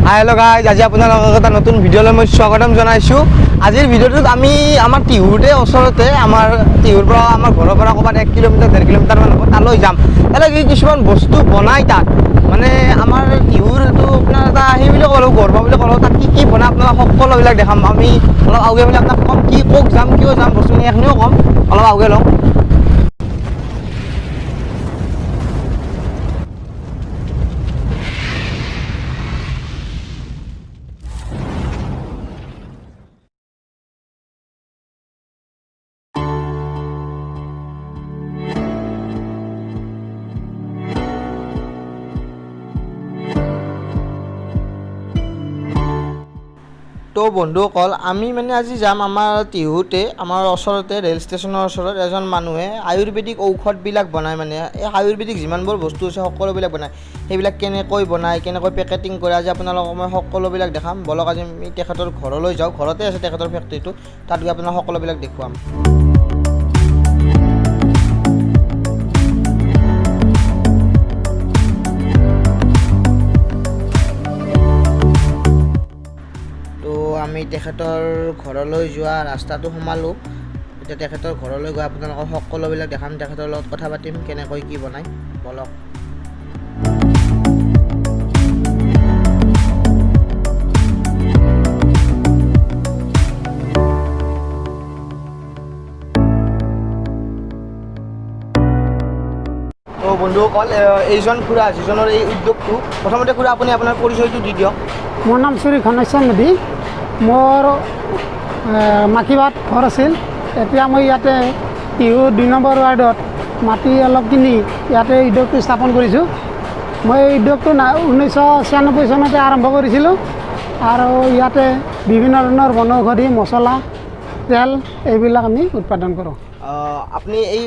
Hi hello' guys, আজি আপোনালোকক এটা নতুন ভিডিঅ'লৈ মই স্বাগতম জনাইছোঁ। আজিৰ ভিডিঅ'টোত আমি আমাৰ টিহুতে ওচৰতে আমাৰ টিহুৰ পৰা আমাৰ ঘৰৰ পৰা ক'ৰবাত 1 কিলোমিটাৰ 1.5 কিলোমিটাৰমান হ'ব, তালৈ যাম। তালৈ কিছুমান বস্তু বনাই তাত মানে আমাৰ টিহুৰ এইটো আপোনাৰ এটা সেই বুলি ক'লোঁ, গৰ্ব বুলি ক'লোঁ। তাত কি বনাই আপোনাক সকলোবিলাক দেখাম। আমি অলপ আগুৱাই পেলাই আপোনাক ক'ম ক'ত যাম, কিয় যাম, বস্তুখিনি এইখিনিও ক'ম। অলপ আগুৱাই লওঁ। তো বন্ধুসকল, আমি মানে আজি যাম আমাৰ টিহুতে, আমাৰ ওচৰতে ৰেল ষ্টেচনৰ ওচৰত এজন মানুহে আয়ুৰ্বেদিক ঔষধবিলাক বনায়। মানে এই আয়ুৰ্বেদিক যিমানবোৰ বস্তু আছে সকলোবিলাক বনায়। সেইবিলাক কেনেকৈ বনায়, কেনেকৈ পেকেটিং কৰে, আজি আপোনালোকক মই সকলোবিলাক দেখাম। বলক আজি আমি তেখেতৰ ঘৰলৈ যাওঁ। ঘৰতে আছে তেখেতৰ ফেক্টৰীটো, তাত গৈ আপোনাক সকলোবিলাক দেখুৱাম। আমি তেখেতৰ ঘৰলৈ যোৱা ৰাস্তাটো সোমালোঁ। এতিয়া তেখেতৰ ঘৰলৈ গৈ আপোনালোকক সকলোবিলাক দেখাম, তেখেতৰ লগত কথা পাতিম কেনেকৈ কি বনায়। বলক। তো বন্ধুসকল, এইজন খুৰা, যিজনৰ এই উদ্যোগটো, প্ৰথমতে খুৰা আপুনি আপোনাৰ পৰিচয়টো দি দিয়ক। মোৰ নাম শ্ৰী ঘনশ্যাম মেধি। মোৰ মাখিবাট ঘৰ আছিল। এতিয়া মই ইয়াতে টিহু 2 নম্বৰ ৱাৰ্ডত মাটি অলপ কিনি ইয়াতে উদ্যোগটো স্থাপন কৰিছোঁ। মই এই উদ্যোগটো 1996 চনতে আৰম্ভ কৰিছিলোঁ আৰু ইয়াতে বিভিন্ন ধৰণৰ বনৌষধি, মছলা, তেল এইবিলাক আমি উৎপাদন কৰোঁ। আপুনি এই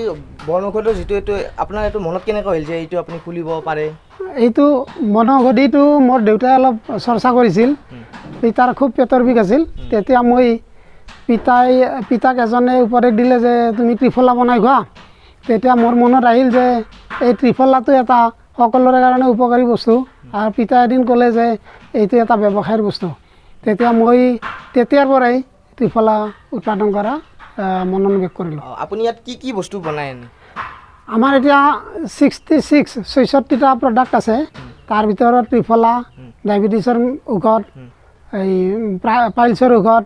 বনৌষধৰ যিটো এইটো আপোনাৰ এইটো মনত কেনেকৈ হ'ল যে এইটো আপুনি খুলিব পাৰে? এইটো বনৌষধিটো মোৰ দেউতাই অলপ চৰ্চা কৰিছিল। পিতাৰ খুব পেটৰ বিষ আছিল। তেতিয়া মই পিতাক এজনে উপদেশ দিলে যে তুমি ত্ৰিফলা বনাই খোৱা। তেতিয়া মোৰ মনত আহিল যে এই ত্ৰিফলাটো এটা সকলোৰে কাৰণে উপকাৰী বস্তু, আৰু পিতাই এদিন ক'লে যে এইটো এটা ব্যৱসায়ৰ বস্তু। তেতিয়া মই তেতিয়াৰ পৰাই ত্ৰিফলা উৎপাদন কৰা মনোনিৱেশ কৰিলোঁ। আপুনি ইয়াত কি কি বস্তু বনায়? আমাৰ এতিয়া 66-64টা প্ৰডাক্ট আছে। তাৰ ভিতৰত ত্ৰিফলা, ডায়েবেটিছৰ ঔষধ, এই পাইলছৰ ঔষধ,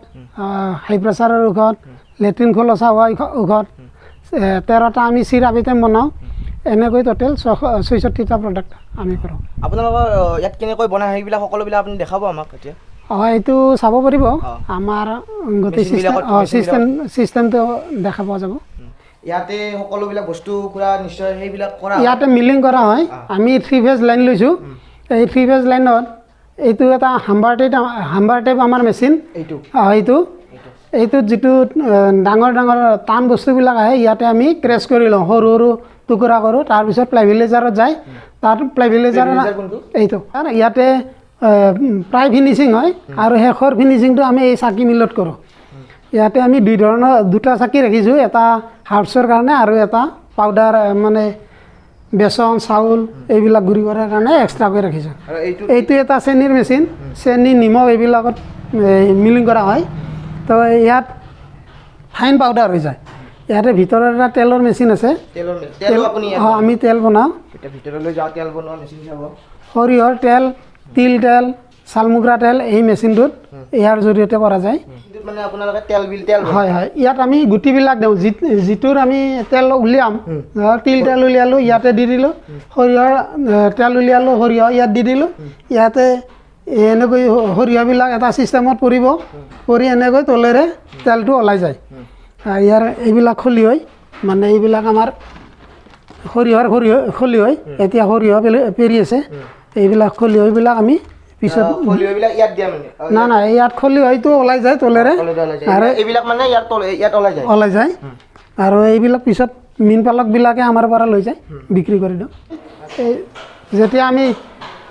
হাই প্ৰেছাৰৰ ঔষধ, লেট্ৰিন খোলচা হোৱা ঔষধ, 13টা আমি চিৰাপ আইটেম বনাওঁ। এনেকৈ টোটেল 66টা প্ৰডাক্ট আমি কৰোঁ। আপোনালোকৰ ইয়াত কেনেকৈ বনায় সেইবিলাক সকলোবিলাক আপুনি দেখাব আমাক এতিয়া? এইটো চাব পাৰিব। আমাৰ গোটেই চিষ্টেমটো দেখা পোৱা যাব। ইয়াতে সকলোবিলাক বস্তু পুৰা নিশ্চয় সেইবিলাক কৰা ইয়াতে মিলিং কৰা হয়। আমি 3 ফেজ লাইন লৈছোঁ। এই 3 ফেজ লাইনত এইটো এটা হাম্বাৰ টাইপ আমাৰ মেচিন। এইটোত যিটো ডাঙৰ ডাঙৰ টান বস্তুবিলাক আহে ইয়াতে আমি ক্ৰেছ কৰি লওঁ, সৰু সৰু টুকুৰা কৰোঁ। তাৰপিছত প্লাইভিলেজাৰত যায়। তাত প্লাইভিলেজাৰ এইটো ইয়াতে প্ৰায় ফিনিচিং হয়, আৰু শেষৰ ফিনিচিংটো আমি এই চাকি মিলত কৰোঁ। ইয়াতে আমি 2টা চাকি ৰাখিছোঁ, এটা হাৰ্বছৰ কাৰণে আৰু এটা পাউডাৰ, মানে বেচন, চাউল এইবিলাক গুড়ি কৰাৰ কাৰণে এক্সট্ৰাকৈ ৰাখিছোঁ। এইটো এটা চেনীৰ মেচিন। চেনী, নিমখ এইবিলাকত মিলিং কৰা হয়। তো ইয়াত ফাইন পাউডাৰ হৈ যায়। ইয়াতে ভিতৰত এটা তেলৰ মেচিন আছে। আমি তেল বনাওঁ। ভিতৰলৈ যাওঁ, তেল বনোৱা মেচিন চাব। সৰিয়হৰ তেল, তিল তেল, চালমুগৰা তেল এই মেচিনটোত ইয়াৰ জৰিয়তে কৰা যায়। মানে আপোনালোকে তেল হয়। ইয়াত আমি গুটিবিলাক দিওঁ। যিটোৰ আমি তেল উলিয়াম, তিল তেল উলিয়ালোঁ, ইয়াতে দি দিলোঁ। সৰিয়হৰ তেল উলিয়ালোঁ, সৰিয়হ ইয়াত দি দিলোঁ। ইয়াতে এনেকৈ সৰিয়হবিলাক এটা ছিষ্টেমত পৰিব, পৰি এনেকৈ তলেৰে তেলটো ওলাই যায়। ইয়াৰ এইবিলাক খলি হয়, মানে এইবিলাক আমাৰ সৰিয়হৰ খলি হয়। এতিয়া সৰিয়হ পেৰি আছে, এইবিলাক খলি হয়বিলাক আমি পিছত না ইয়াত খলি হয়তো ওলাই যায় তলেৰে, আৰু এইবিলাক মানে ইয়াত ওলাই যায়। আৰু এইবিলাক পিছত মীন পালকবিলাকে আমাৰ পৰা লৈ যায়, বিক্ৰী কৰি দিওঁ। এই যেতিয়া আমি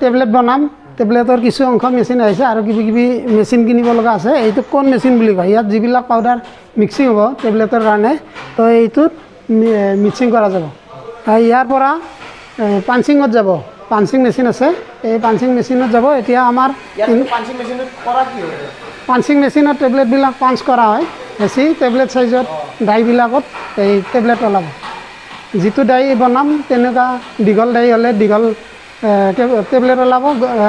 টেবলেট বনাম, টেবলেটৰ কিছু অংশ মেচিন আহিছে, আৰু কিবি মেচিন কিনিব লগা আছে। এইটো কোন মেচিন বুলি কয়। ইয়াত যিবিলাক পাউডাৰ মিক্সিং হ'ব টেবলেটৰ কাৰণে, তো এইটোত মিক্সিং কৰা যাব। ইয়াৰ পৰা পাঞ্চিঙত যাব। পাঞ্চিং মেচিন আছে এই পাঞ্চিং মেচিনত যাব এতিয়া আমাৰ পাঞ্চিং মেচিনত কৰা কি হয় পাঞ্চিং মেচিনত টেবলেটবিলাক পাঞ্চ কৰা হয় বেছি টেবলেট চাইজত ডাইবিলাকত এই টেবলেট ওলাব যিটো ডাই বনাম তেনেকুৱা দীঘল ডাই হ'লে দীঘল টেবলেট ওলাব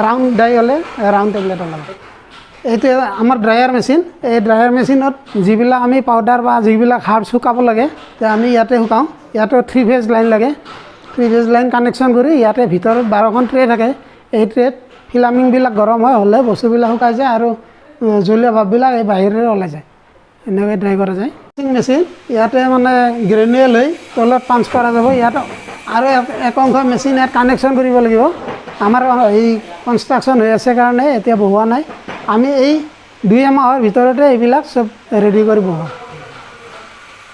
ৰাউণ্ড ডাই হ'লে ৰাউণ্ড টেবলেট ওলাব এইটো আমাৰ ড্ৰায়াৰ মেচিন এই ড্ৰায়াৰ মেচিনত যিবিলাক আমি পাউডাৰ বা যিবিলাক হাৰ্ব শুকাব লাগে তে আমি ইয়াতে শুকাওঁ ইয়াতো 3 ফেজ লাইন লাগে 3 ফেজ লাইন কানেকশ্যন কৰি ইয়াতে ভিতৰত 12খন ট্ৰে থাকে এই ট্ৰেত ফিলামিংবিলাক গৰম হ'লে বস্তুবিলাক শুকাই যায় আৰু জলীয় ভাববিলাক এই বাহিৰেৰে ওলাই যায় এনেকৈ ড্ৰাই কৰা যায় মেচিন ইয়াতে মানে গ্ৰেনুৱেল হৈ তলত পাঞ্চ কৰা যাব ইয়াত আৰু এক অংশ মেচিন ইয়াত কানেকশ্যন কৰিব লাগিব আমাৰ এই কনষ্ট্ৰাকশ্যন হৈ আছে কাৰণে এতিয়া বহোৱা নাই আমি এই 2 মাহৰ ভিতৰতে এইবিলাক চব ৰেডি কৰি বহোৱা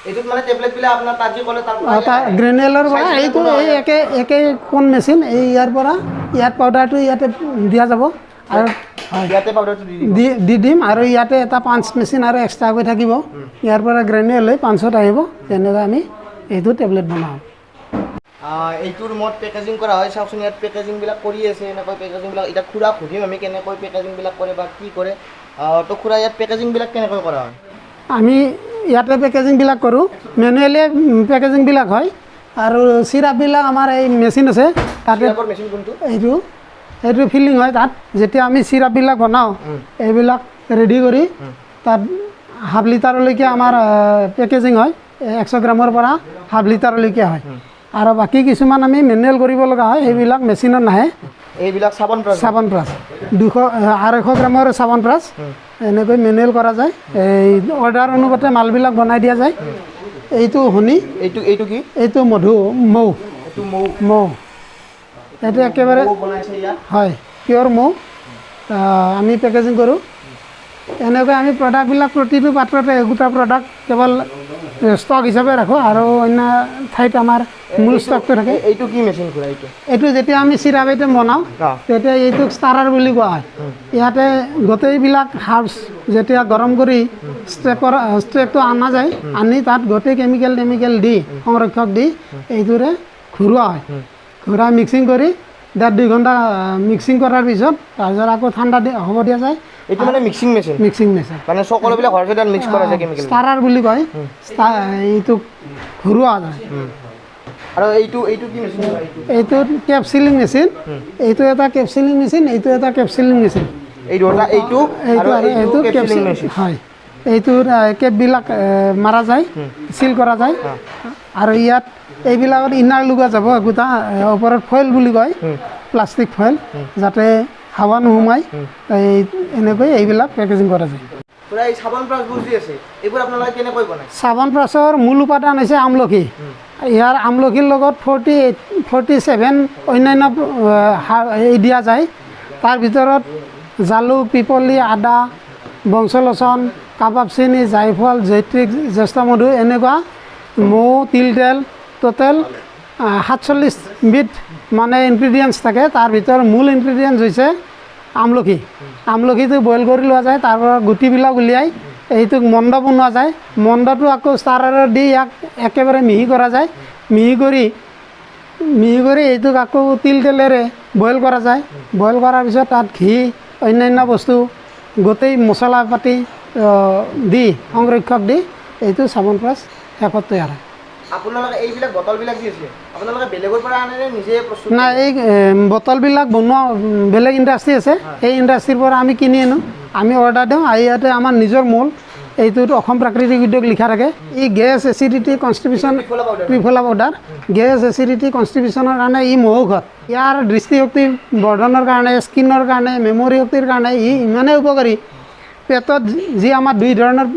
এইটোত মানে টেবলেটবিলাক আপোনাৰ তাত যি ক'লে তাৰ গ্ৰেনুৱেলৰ পৰা এইটো এই একে কোন মেচিন এই ইয়াৰ পৰা ইয়াত পাউডাৰটো ইয়াতে দিয়া যাব আৰু ইয়াতে পাউডাৰটো দি দিম আৰু ইয়াতে এটা পাঞ্চ মেচিন আৰু এক্সট্ৰাকৈ থাকিব ইয়াৰ পৰা গ্ৰেনুৱেল হৈ পাঞ্চত আহিব তেনেকৈ আমি এইটো টেবলেট বনাওঁ এইটোৰ মত পেকেজিং কৰা হয় চাওকচোন ইয়াত পেকেজিংবিলাক কৰি আছে এনেকৈ পেকেজিংবিলাক এতিয়া খুৰা সুধিম আমি কেনেকৈ পেকেজিংবিলাক কৰে বা কি কৰে তো খুৰা ইয়াত পেকেজিংবিলাক কেনেকৈ কৰা হয় আমি ইয়াতে পেকেজিংবিলাক কৰোঁ মেনুৱেলি পেকেজিংবিলাক হয় আৰু চিৰাপবিলাক আমাৰ এই মেচিন আছে তাতে মেচিন কোনটো এইটো ফিলিং হয় তাত যেতিয়া আমি চিৰাপবিলাক বনাওঁ এইবিলাক ৰেডি কৰি তাত হাফ লিটাৰলৈকে আমাৰ পেকেজিং হয় 100 গ্ৰামৰ পৰা হাফ লিটাৰলৈকে হয় আৰু বাকী কিছুমান আমি মেনুৱেল কৰিব লগা হয় সেইবিলাক মেচিনত নাহে এইবিলাক চাবোন ব্ৰাছ 200 গ্ৰামৰ চাবোন ব্ৰাছ এনেকৈ মেনুৱেল কৰা যায় এই অৰ্ডাৰ অনুপাতে মালবিলাক বনাই দিয়া যায় এইটো হনি এইটো কি এইটো মৌ এইটো একেবাৰে হয় পিয়ৰ মৌ আমি পেকেজিং কৰোঁ এনেকৈ আমি প্ৰডাক্টবিলাক প্ৰতিটো পাত্ৰতে একোটা প্ৰডাক্ট কেৱল ষ্টক হিচাপে ৰাখোঁ আৰু অন্য ঠাইত আমাৰ মূল ষ্টকটো থাকে এইটো কি মেচিন খুৰা এইটো যেতিয়া আমি চিৰাপ আইটেম বনাওঁ তেতিয়া এইটোক ষ্টাৰাৰ বুলি কোৱা হয় ইয়াতে গোটেইবিলাক হাৰ্বছ যেতিয়া গৰম কৰি ষ্ট্ৰেকটো অনা যায় আনি তাত গোটেই কেমিকেল দি সংৰক্ষক দি এইটোৰে ঘূৰোৱা হয় ঘূৰাই মিক্সিং কৰি 1.5-2 ঘণ্টা মিক্সিং কৰাৰ পিছত তাৰপিছত আকৌ ঠাণ্ডা হ'ব দিয়া যায় এইটো মানে মিক্সিং মেচিন মানে সকলোবিলাক ঘৰতে তাত মিক্স কৰা যায় কেমিকেল ষ্টাৰাৰ বুলি কয় এইটো ঘূৰোৱা যায় আৰু এইটো কি মেচিন এইটো কেপচিলিং মেচিন এইটো এটা কেপচিলিং মেচিন এইটো এটা কেপচিলিং মেচিন এইটো কেপচিলিং মেচিন হয় এইটোৰ কেপবিলাক মাৰা যায় চিল কৰা যায় আৰু ইয়াত এইবিলাকত ইনাৰ লগোৱা যাব একোটা ওপৰত ফইল বুলি কয় প্লাষ্টিক ফইল যাতে হাৱা নোসোমায় এই এনেকৈ এইবিলাক পেকেজিং কৰা যায় চাবোন ব্ৰাছৰ মূল উপাদান হৈছে আমলখি ইয়াৰ আমলখিৰ লগত 47 অন্যান্য দিয়া যায় তাৰ ভিতৰত জালুক পিপলি আদা বংশলোচন কাবাব চেনি জাইফল জৈত্ৰিক জ্যেষ্ঠমধু এনেকুৱা মৌ তিল তেল টোটেল 47 বিধ মানে ইনগ্ৰিডিয়েণ্টছ থাকে তাৰ ভিতৰত মূল ইনগ্ৰিডিয়েণ্টছ হৈছে আমলখিটো বইল কৰি লোৱা যায় তাৰ পৰা গুটিবিলাক উলিয়াই এইটোক মণ্ড বনোৱা যায় মণ্ডটো আকৌ ষ্টাৰাৰত দি ইয়াক একেবাৰে মিহি কৰা যায় মিহি কৰি এইটোক আকৌ তিল তেলেৰে বইল কৰা যায় বইল কৰাৰ পিছত তাত ঘি অন্যান্য বস্তু গোটেই মছলা পাতি দি সংৰক্ষক দি এইটো চাবোন ব্ৰাছ শেষত তৈয়াৰ হয় আপোনালোকে এইবিলাক বটলবিলাক যি আছে আপোনালোকে বেলেগৰ পৰা আনে নিজে প্ৰস্তুত নাই এই বটলবিলাক বনোৱা বেলেগ ইণ্ডাষ্ট্ৰি আছে সেই ইণ্ডাষ্ট্ৰিৰ পৰা আমি কিনি আনো আমি অৰ্ডাৰ দিওঁ আৰু ইয়াতে আমাৰ নিজৰ মূল এইটোত অসম প্ৰাকৃতিক উদ্যোগ লিখা থাকে ই gas acidity constitution triphala powder gas acidity কনষ্টিটিউশ্যনৰ কাৰণে ই মহৌষধ ইয়াৰ দৃষ্টিশক্তি বৰ্ধনৰ কাৰণে স্কিনৰ কাৰণে মেমৰি শক্তিৰ কাৰণে ই ইমানেই উপকাৰী পেটত যি আমাৰ 2 ধৰণৰ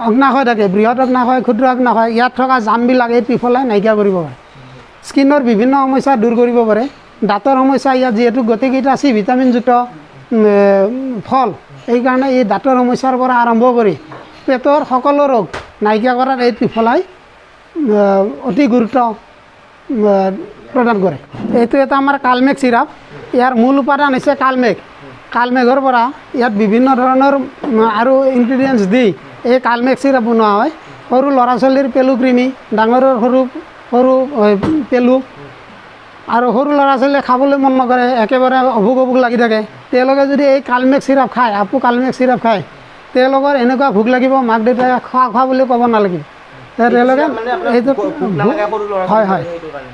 অগ্নাশয় থাকে বৃহৎ অগ্নাশয় ক্ষুদ্ৰ অগ্নাশয় ইয়াত থকা জামবিলাক এই ত্ৰিফলাই নাইকিয়া কৰিব পাৰে স্কিনৰ বিভিন্ন সমস্যা দূৰ কৰিব পাৰে দাঁতৰ সমস্যা ইয়াত যিহেতু গোটেইকেইটা চি ভিটামিনযুক্ত ফল এইকাৰণে এই দাঁতৰ সমস্যাৰ পৰা আৰম্ভ কৰি পেটৰ সকলো ৰোগ নাইকিয়া কৰাত এই ত্ৰিফলাই অতি গুৰুত্ব প্ৰদান কৰে এইটো এটা আমাৰ কালমেঘ চিৰাপ ইয়াৰ মূল উপাদান হৈছে কালমেঘৰ পৰা ইয়াত বিভিন্ন ধৰণৰ আৰু ইনগ্ৰিডিয়েণ্টছ দি এই কালমেঘ চিৰাপ বনোৱা হয় সৰু ল'ৰা ছোৱালীৰ পেলু কৃমি ডাঙৰৰ সৰু পেলু আৰু সৰু ল'ৰা ছোৱালীয়ে খাবলৈ মন নকৰে, একেবাৰে অভোক অভোক লাগি থাকে, তেওঁলোকে যদি এই কালমেঘ চিৰাপ খায়, আপু কালমেঘ চিৰাপ খায়, তেওঁলোকৰ এনেকুৱা ভোক লাগিব মাক দেউতাকে খোৱা বুলি ক'ব নালাগিব। তেওঁলোকে এইটো হয় হয়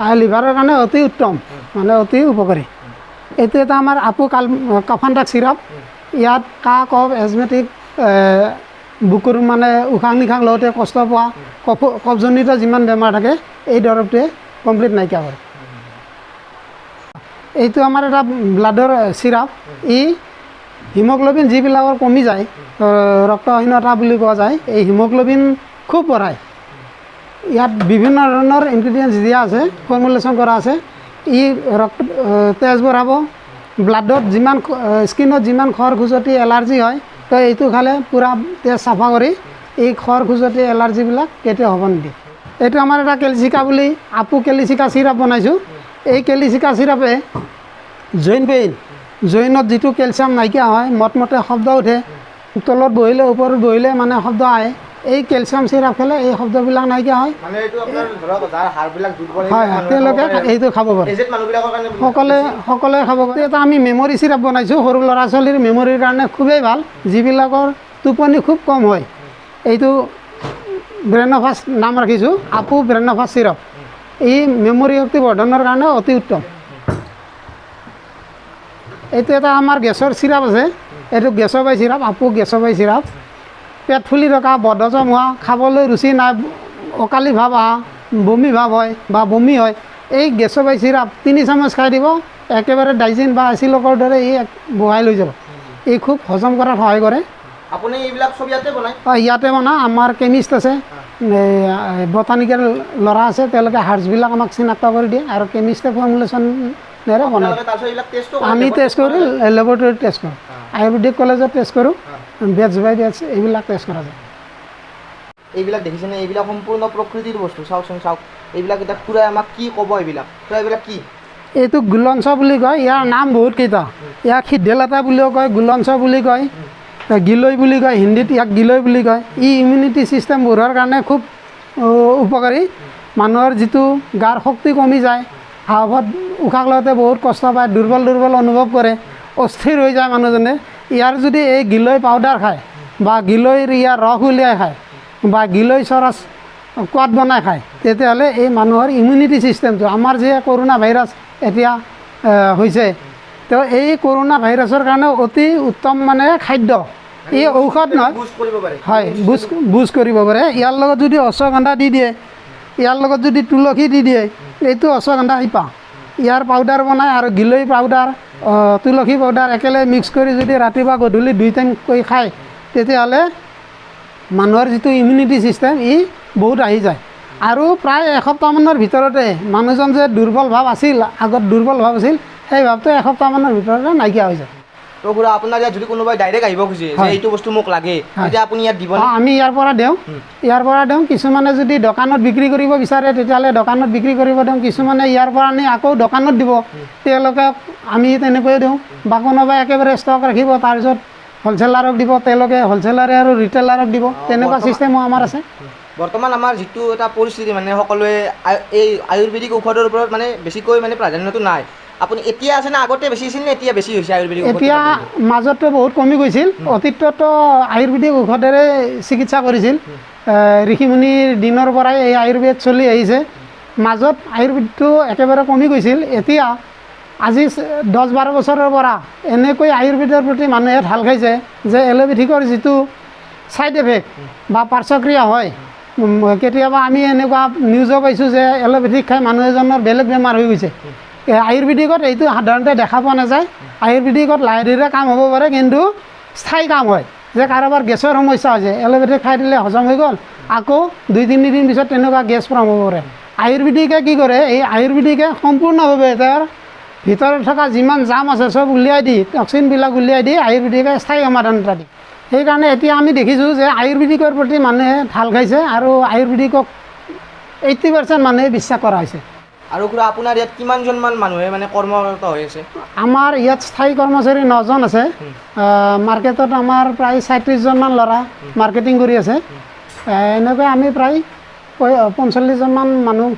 আৰু লিভাৰৰ কাৰণে অতি উত্তম, মানে অতি উপকাৰী। এইটো এটা আমাৰ আপু কাফানটাক চিৰাপ। ইয়াত কাহ কফ এজমেটিক বুকুৰ মানে উশাহ নিশাহ লওঁতে কষ্ট পোৱা কফজনিত যিমান বেমাৰ থাকে এই দৰৱটোৱে কমপ্লিট নাইকিয়া কৰে। এইটো আমাৰ এটা ব্লাডৰ চিৰাপ। ই হিমগ্ল'বিন যিবিলাকৰ কমি যায়, ৰক্তহীনতা বুলি কোৱা যায়, এই হিমগ্ল'বিন খুব বঢ়ায়। ইয়াত বিভিন্ন ধৰণৰ ইনগ্ৰিডিয়েণ্টছ দিয়া আছে, ফৰ্মুলেশ্যন কৰা আছে। ই তেজ বঢ়াব, ব্লাডত যিমান স্কিনত যিমান খৰ খুজতি এলাৰ্জি হয়, তো এইটো খালে পূৰা তেজ চাফা কৰি এই খৰ খুজতি এলাৰ্জিবিলাক কেতিয়াও হ'ব নিদিয়ে। এইটো আমাৰ এটা কেলচিকা বুলি আপু কেলিচিকা চিৰাপ বনাইছোঁ। এই কেলিচিকা চিৰাপে জইনত যিটো কেলছিয়াম নাইকিয়া হয়, মটমটে শব্দ উঠে, তলত বহিলে ওপৰত বহিলে মানে শব্দ আহে, এই কেলছিয়াম চিৰাপ খালে এই শব্দবিলাক নাইকিয়া হয়। হয়, তেওঁলোকে এইটো খাব পাৰে, সকলোৱে খাব পাৰে। এটা আমি মেমৰি চিৰাপ বনাইছোঁ, সৰু ল'ৰা ছোৱালীৰ মেমৰিৰ কাৰণে খুবেই ভাল, যিবিলাকৰ টোপনি খুব কম হয়। এইটো ব্ৰেইনফাষ্ট নাম ৰাখিছোঁ, আপু ব্ৰেইনফাষ্ট চিৰাপ। এই মেমৰি শক্তি বৰ্ধনৰ কাৰণে অতি উত্তম। এইটো এটা আমাৰ গেছৰ চিৰাপ আছে, এইটো গেছবাই চিৰাপ, আপু গেছবাই চিৰাপ। পেট ফুলি থকা, বদহজম হোৱা, খাবলৈ ৰুচি নাই, অকালি ভাৱ অহা, বমি ভাৱ হয় বা বমি হয়, এই গেছবাই চিৰাপ 3 চামুচ খাই দিব, একেবাৰে ডাইজিন বা এচিলকৰ দৰে ই বহাই লৈ যাব। ই খুব হজম কৰাত সহায় কৰে। আপুনি এইবিলাক চব ইয়াতে বনায়? ইয়াতে বনাওঁ। আমাৰ কেমিষ্ট আছে, বটানিকেল ল'ৰা আছে, তেওঁলোকে হাৰ্বছবিলাক আমাক চিনাক্ত কৰি দিয়ে আৰু কেমিষ্টে ফৰ্মুলেশ্যনেৰে বনায়। আমি টেষ্ট কৰোঁ, লেবৰেটৰীত টেষ্ট কৰোঁ, আয়ুৰ্বেদিক কলেজত টেষ্ট কৰোঁ, বেটছ বাই বেটছ এইবিলাক টেষ্ট কৰা যায়। এইবিলাক দেখিছেনে? এইবিলাক সম্পূৰ্ণ প্ৰকৃতিৰ বস্তু। চাওকচোন, চাওক এইবিলাক এতিয়া খুৰাই আমাক কি ক'ব? এইবিলাক কি? এইটো গুলঞ্চ বুলি কয়। ইয়াৰ নাম বহুত কেইটা। ইয়াক সিদ্ধেলতা বুলিও কয়, গুলঞ্চ বুলি কয়, গিলৈ বুলি কয়, হিন্দীত ইয়াক গিলৈ বুলি কয়। ই ইমিউনিটি ছিষ্টেম বঢ়োৱাৰ কাৰণে খুব উপকাৰী। মানুহৰ যিটো গাৰ শক্তি কমি যায়, হাওঁফাওঁত উশাহ লওঁতে বহুত কষ্ট পায়, দুৰ্বল অনুভৱ কৰে, অস্থিৰ হৈ যায় মানুহজনে, ইয়াৰ যদি এই গিলৈ পাউডাৰ খায় বা গিলৈৰ ইয়াৰ ৰস উলিয়াই খায় বা গিলৈ চৰচ কোৱাত বনাই খায়, তেতিয়াহ'লে এই মানুহৰ ইমিউনিটি ছিষ্টেমটো, আমাৰ যে কৰোণা ভাইৰাছ এতিয়া হৈছে, তো এই কৰোণা ভাইৰাছৰ কাৰণে অতি উত্তম মানে খাদ্য। এই ঔষধ নহয়, হয়, বুজ কৰিব পাৰে। ইয়াৰ লগত যদি অশ্বগন্ধা দি দিয়ে, ইয়াৰ লগত যদি তুলসী দি দিয়ে, এইটো অশ্বগন্ধা শিপা, ইয়াৰ পাউডাৰ বনায় আৰু গিলৈ পাউডাৰ, তুলসী পাউডাৰ একেলগে মিক্স কৰি যদি ৰাতিপুৱা গধূলি 2 টাইম কৰি খায়, তেতিয়াহ'লে মানুহৰ যিটো ইমিউনিটি ছিষ্টেম ই বহুত আহি যায়। আৰু প্ৰায় এসপ্তাহমানৰ ভিতৰতে মানুহজন যে দুৰ্বল ভাৱ আছিল, আগত দুৰ্বল ভাৱ আছিল, সেই ভাৱটো এসপ্তাহমানৰ ভিতৰতে নাইকিয়া হৈ যায়। তো খুৰা, আপোনাৰ ইয়াত যদি কোনোবাই ডাইৰেক্ট আহিব খোজে যে এইটো বস্তু মোক লাগে, তেতিয়া আপুনি ইয়াত দিব? আমি ইয়াৰ পৰা দিওঁ। কিছুমানে যদি দোকানত বিক্ৰী কৰিব বিচাৰে, তেতিয়াহ'লে দোকানত বিক্ৰী কৰিব দিওঁ। কিছুমানে ইয়াৰ পৰা আনি আকৌ দোকানত দিব, তেওঁলোকে আমি তেনেকৈয়ে দিওঁ। বা কোনোবাই একেবাৰে ষ্টক ৰাখিব, তাৰপিছত হ'লচেলাৰক দিব, তেওঁলোকে হ'লচেলাৰে আৰু ৰিটেইলাৰক দিব, তেনেকুৱা ছিষ্টেমো আমাৰ আছে। বৰ্তমান আমাৰ যিটো এটা পৰিস্থিতি, মানে সকলোৱে এই আয়ুৰ্বেদিক ঔষধৰ ওপৰত মানে বেছিকৈ মানে প্ৰাধান্যটো নাই। আপুনি এতিয়া আছে না আগতে বেছি আছিল নে এতিয়া বেছি হৈছে আয়ুৰ্বেদিক? এতিয়া মাজতে বহুত কমি গৈছিল। অতীততো আয়ুৰ্বেদিক ঔষধেৰে চিকিৎসা কৰিছিল, ঋষিমুনিৰ দিনৰ পৰাই এই আয়ুৰ্বেদ চলি আহিছে। মাজত আয়ুৰ্বেদটো একেবাৰে কমি গৈছিল। এতিয়া আজি 10-12 বছৰৰ পৰা এনেকৈ আয়ুৰ্বেদৰ প্ৰতি মানুহে ঢাল খাইছে যে এলোপেথিকৰ যিটো ছাইড এফেক্ট বা পাৰ্শ্বক্ৰিয়া হয়, কেতিয়াবা আমি এনেকুৱা নিউজো পাইছোঁ যে এলোপেথিক খাই মানুহ এজনৰ বেলেগ বেমাৰ হৈ গৈছে। আয়ুৰ্বেদিকত এইটো সাধাৰণতে দেখা পোৱা নাযায়। আয়ুৰ্বেদিকত লাহে ধীৰে কাম হ'ব পাৰে, কিন্তু স্থায়ী কাম হয়। যে কাৰোবাৰ গেছৰ সমস্যা হৈছে, এলোপেথিক খাই দিলে হজম হৈ গ'ল, আকৌ 2-3 দিন পিছত তেনেকুৱা গেছ প্ৰব্লেম হ'ব পাৰে। আয়ুৰ্বেদিকে কি কৰে, এই আয়ুৰ্বেদিকে সম্পূৰ্ণভাৱে তাৰ ভিতৰত থকা যিমান জাম আছে চব উলিয়াই দি, টক্সিনবিলাক উলিয়াই দি আয়ুৰ্বেদিকে স্থায়ী সমাধান এটা দিয়ে। সেইকাৰণে এতিয়া আমি দেখিছোঁ যে আয়ুৰ্বেদিকৰ প্ৰতি মানুহে ঢাল খাইছে আৰু আয়ুৰ্বেদিকক 80% মানুহে বিশ্বাস কৰা হৈছে। আৰু খুৰা, আপোনাৰ ইয়াত কিমানজনমান মানুহে মানে কৰ্মৰত হৈ আছে? আমাৰ ইয়াত স্থায়ী কৰ্মচাৰী 9জন আছে। মাৰ্কেটত আমাৰ প্ৰায় 37জনমান ল'ৰা মাৰ্কেটিং কৰি আছে। এনেকৈ আমি প্ৰায় 45জনমান মানুহ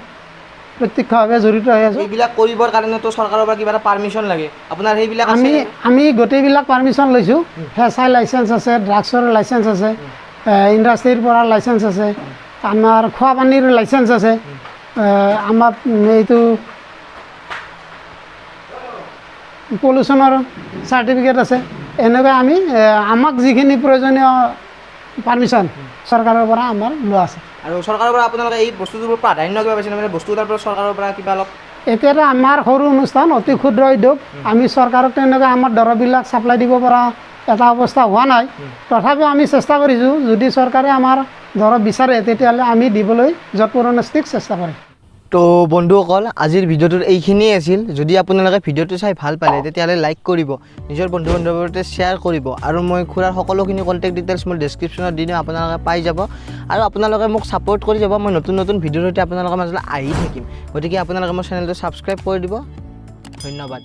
প্ৰত্যক্ষভাৱে জড়িত হৈ আছোঁ। এইবিলাক কৰিবৰ কাৰণেতো চৰকাৰৰ পৰা কিবা এটা পাৰ্মিশ্যন লাগে, আপোনাৰ সেইবিলাক আছে? আমি গোটেইবিলাক পাৰ্মিশ্যন লৈছোঁ। হেচাই লাইচেঞ্চ আছে, ড্ৰাগছৰ লাইচেঞ্চ আছে, ইণ্ডাষ্ট্ৰীৰ পৰা লাইচেঞ্চ আছে, আমাৰ খোৱা পানীৰ লাইচেঞ্চ আছে, আমাৰ এইটো পলিউশ্যনৰ চাৰ্টিফিকেট আছে। এনেকৈ আমি আমাক যিখিনি প্ৰয়োজনীয় পাৰ্মিশ্যন চৰকাৰৰ পৰা আমাৰ লোৱা আছে। আৰু চৰকাৰৰ পৰা আপোনালোকে এই বস্তুটোৰ প্ৰাধান্য কিবা পাইছে মানে বস্তু এটাৰ পৰা চৰকাৰৰ পৰা কিবা অলপ? এতিয়াতো আমাৰ সৰু অনুষ্ঠান, অতি ক্ষুদ্ৰ উদ্যোগ, আমি চৰকাৰক তেনেকৈ আমাৰ দৰৱবিলাক ছাপ্লাই দিব পৰা এটা অৱস্থা হোৱা নাই। তথাপিও আমি চেষ্টা কৰিছোঁ, যদি চৰকাৰে আমাৰ দৰৱ বিচাৰে তেতিয়াহ'লে আমি দিবলৈ যৎপৰোনাস্তিক চেষ্টা কৰিম। তো বন্ধুসকল, আজিৰ ভিডিঅ'টোত এইখিনিয়ে আছিল। যদি আপোনালোকে ভিডিঅ'টো চাই ভাল পালে তেতিয়াহ'লে লাইক কৰিব, নিজৰ বন্ধু বান্ধৱৰ সৈতে শ্বেয়াৰ কৰিব, আৰু মই খুৰাৰ সকলোখিনি কণ্টেক্ট ডিটেইলছ মই ডেছক্ৰিপশ্যনত দি দিম, আপোনালোকে পাই যাব। আৰু আপোনালোকে মোক ছাপোৰ্ট কৰি যাব, মই নতুন নতুন ভিডিঅ'ৰ সৈতে আপোনালোকৰ মাজলৈ আহি থাকিম। গতিকে আপোনালোকে মোৰ চেনেলটো ছাবস্ক্ৰাইব কৰি দিব। ধন্যবাদ।